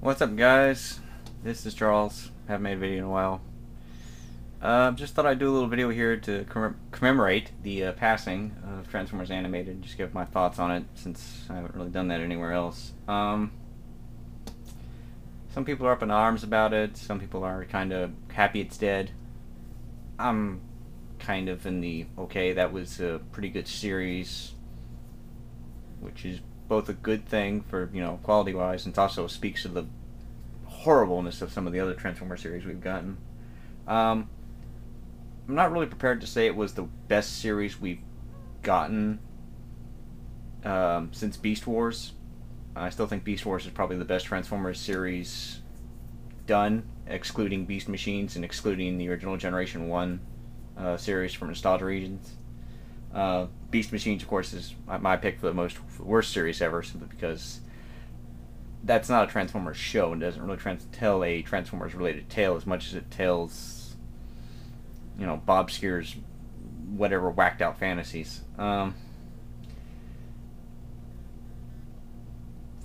What's up, guys? This is Charles. Haven't made a video in a while. Just thought I'd do a little video here to commemorate the passing of Transformers Animated. Just give my thoughts on it, since I haven't really done that anywhere else. Some people are up in arms about it. Some people are kind of happy it's dead. I'm kind of in the okay. That was a pretty good series, which is both a good thing for, quality wise, and it also speaks to the horribleness of some of the other Transformer series we've gotten. I'm not really prepared to say it was the best series we've gotten since Beast Wars. I still think Beast Wars is probably the best Transformers series done, excluding Beast Machines and excluding the original Generation 1 series from Nostalgia Regions. Beast Machines, of course, is my pick for the worst series ever, simply because that's not a Transformers show and doesn't really tell a Transformers related tale as much as it tells, Bob Skier's whatever whacked out fantasies. For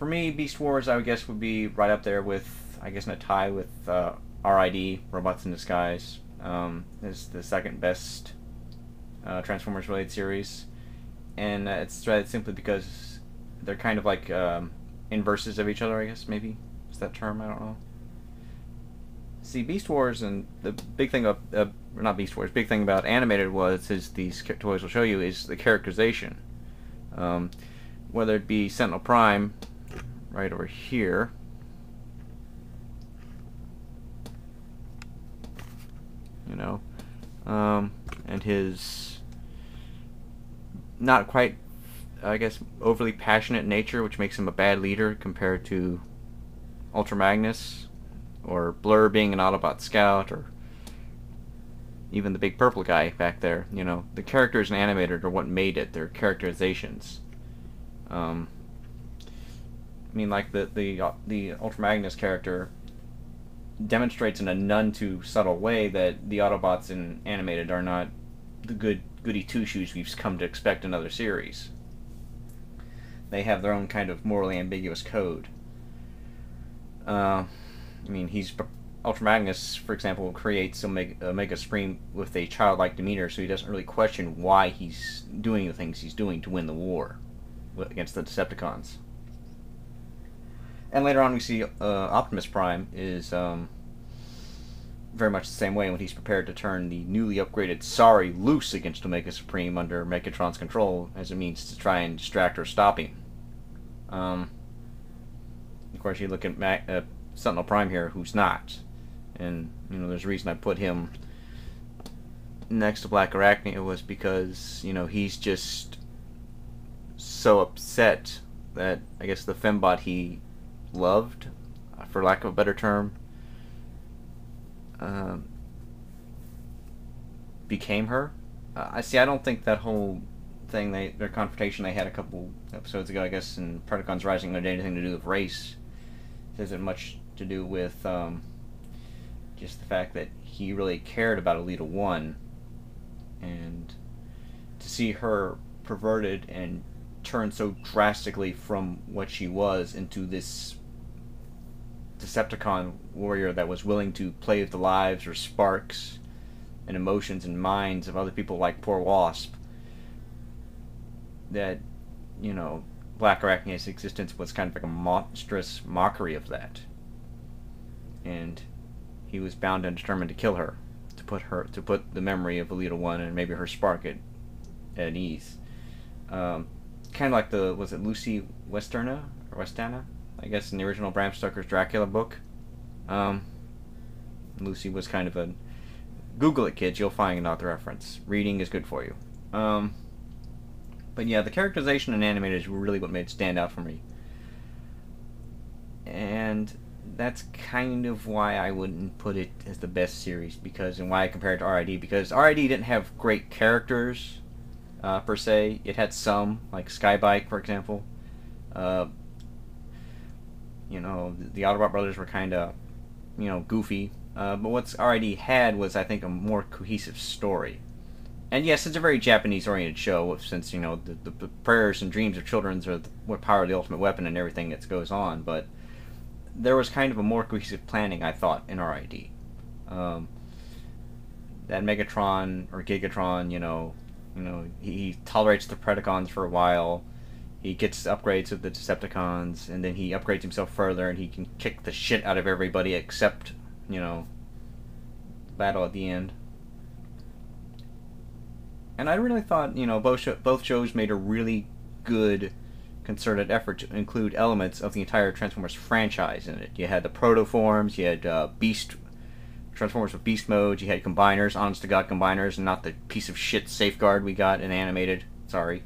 me, Beast Wars, I would guess, would be right up there with, I guess, in a tie with RID, Robots in Disguise. Is the second best Transformers related series, and it's simply because they're kind of like inverses of each other, I guess. Maybe is that term? I don't know. See, Beast Wars, and the big thing about not Beast Wars, big thing about animated was, as these toys will show you, is the characterization. Whether it be Sentinel Prime, right over here, and his not quite, I guess, overly passionate nature, which makes him a bad leader compared to Ultra Magnus, or Blur being an Autobot scout, or even the big purple guy back there. The characters in animated are what made it. Their characterizations. Like the Ultra Magnus character demonstrates in a none too subtle way that the Autobots in animated are not the goody two shoes we've come to expect in other series. They have their own kind of morally ambiguous code. Ultra Magnus, for example, creates Omega Supreme with a childlike demeanor, so he doesn't really question why he's doing the things he's doing to win the war against the Decepticons. And later on, we see Optimus Prime is very much the same way when he's prepared to turn the newly upgraded Sorry loose against Omega Supreme under Megatron's control as a means to try and distract or stop him. Of course, you look at Sentinel Prime here, who's not. And, there's a reason I put him next to Black Arachnia was because, he's just so upset that, I guess, the fembot he loved, for lack of a better term, became her. I don't think that whole thing, their confrontation they had a couple episodes ago, I guess, in Predacons Rising, had anything to do with race. It hasn't much to do with just the fact that he really cared about Elita 1, and to see her perverted and turned so drastically from what she was into this Decepticon warrior that was willing to play with the lives or sparks and emotions and minds of other people, like poor Wasp, that, Black Arachnia's existence was kind of like a monstrous mockery of that. And he was bound and determined to kill her, to put the memory of Elita 1 and maybe her spark at ease. Kind of like was it Lucy Westenra, I guess, in the original Bram Stoker's Dracula book. Lucy was kind of a... Google it, kids, you'll find out the reference. Reading is good for you. But yeah, the characterization in animated is really what made it stand out for me. And that's kind of why I wouldn't put it as the best series, and why I compare it to RID, because RID didn't have great characters, per se. It had some, like Skybike, for example. The Autobot brothers were kind of, goofy. But what RID had was, I think, a more cohesive story. And yes, it's a very Japanese-oriented show, since, the prayers and dreams of children are what power the ultimate weapon and everything that goes on. But there was kind of a more cohesive planning, I thought, in RID. Um, that Megatron or Gigatron, he tolerates the Predacons for a while. He gets upgrades of the Decepticons, and then he upgrades himself further, and he can kick the shit out of everybody except, battle at the end. And I really thought, both shows made a really good concerted effort to include elements of the entire Transformers franchise in it. You had the Protoforms, you had Beast Transformers with Beast Mode, you had Combiners, honest to God Combiners, and not the piece of shit Safeguard we got in animated. Sorry.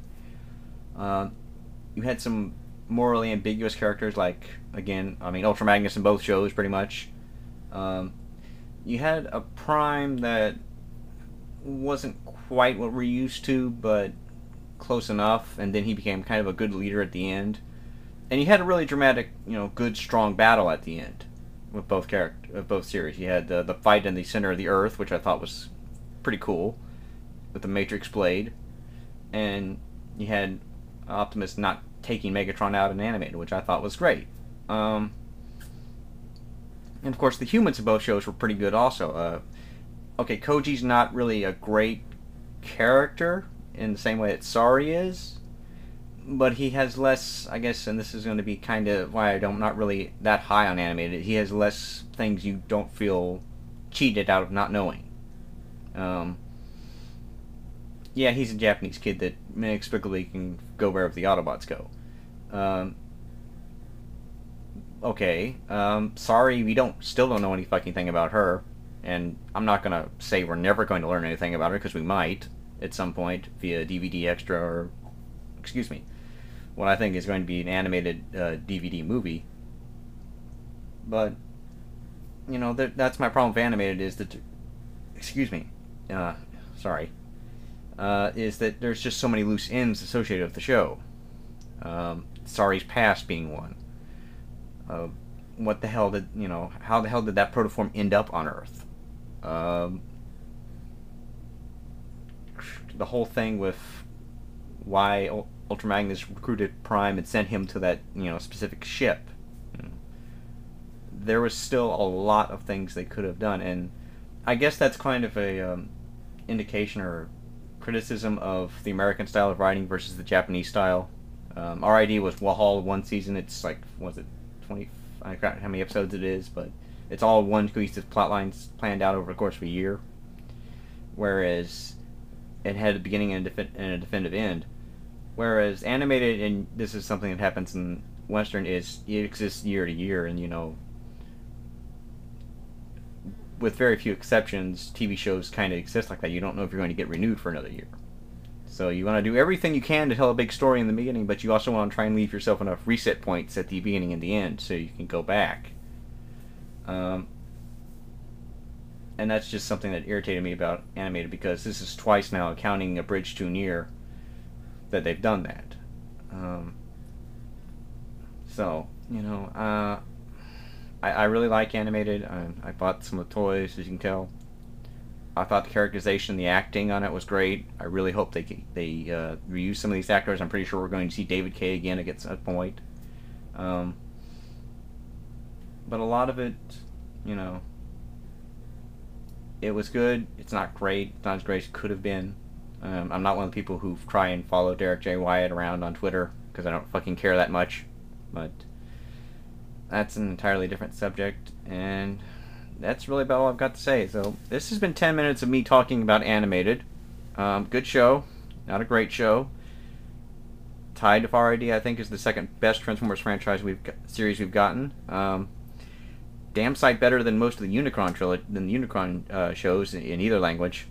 You had some morally ambiguous characters like, Ultra Magnus in both shows, pretty much. You had a Prime that wasn't quite what we're used to, but close enough, and then he became kind of a good leader at the end. And you had a really dramatic, good, strong battle at the end with both series. You had the fight in the center of the Earth, which I thought was pretty cool, with the Matrix Blade, and you had Optimus not taking Megatron out in animated, which I thought was great. And of course, the humans in both shows were pretty good also. Koji's not really a great character in the same way that Sari is, but he has less, I guess, and this is going to be kind of why I'm not really that high on animated, he has less things you don't feel cheated out of not knowing. Yeah, he's a Japanese kid that inexplicably can go wherever the Autobots go. Sari, we still don't know any fucking thing about her, and I'm not gonna say we're never going to learn anything about her, because we might at some point via DVD extra or, what I think is going to be an animated DVD movie. But that's my problem with animated, is that is that there's just so many loose ends associated with the show. Sari's past being one. What the hell did, how the hell did that protoform end up on Earth? The whole thing with why Ultra Magnus recruited Prime and sent him to that, specific ship. There was still a lot of things they could have done, and I guess that's kind of a indication or criticism of the American style of writing versus the Japanese style. RID was all one season. It's like, was it 20? I forgot how many episodes it is, but it's all one cohesive plot lines planned out over the course of a year. Whereas it had a beginning and a definitive end. Whereas animated, and this is something that happens in Western, is it exists year to year, and with very few exceptions, TV shows kind of exist like that. You don't know if you're going to get renewed for another year. So you want to do everything you can to tell a big story in the beginning, but you also want to try and leave yourself enough reset points at the beginning and the end so you can go back. And that's just something that irritated me about animated, because this is twice now, counting A Bridge Too Near, that they've done that. I really like animated. I bought some of the toys, as you can tell. I thought the characterization, the acting on it was great. I really hope they reuse some of these actors. I'm pretty sure we're going to see David Kaye again at some point. But a lot of it, it was good. It's not great. It's not as great as it could have been. I'm not one of the people who try and follow Derek J. Wyatt around on Twitter, because I don't fucking care that much. But that's an entirely different subject, and that's really about all I've got to say. So this has been 10 minutes of me talking about animated. Good show. Not a great show. Tied with RID, I think, is the second best Transformers franchise series we've gotten. Damn sight better than most of the Unicron shows in either language.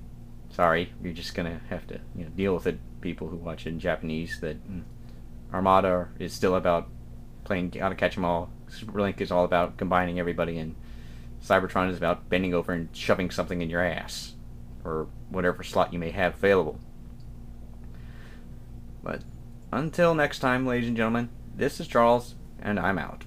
Sorry, you're just gonna have to deal with it, people who watch it in Japanese. That Armada is still about playing How to Catch 'Em All. Superlink is all about combining everybody, and Cybertron is about bending over and shoving something in your ass, or whatever slot you may have available. But until next time, ladies and gentlemen, this is Charles, and I'm out.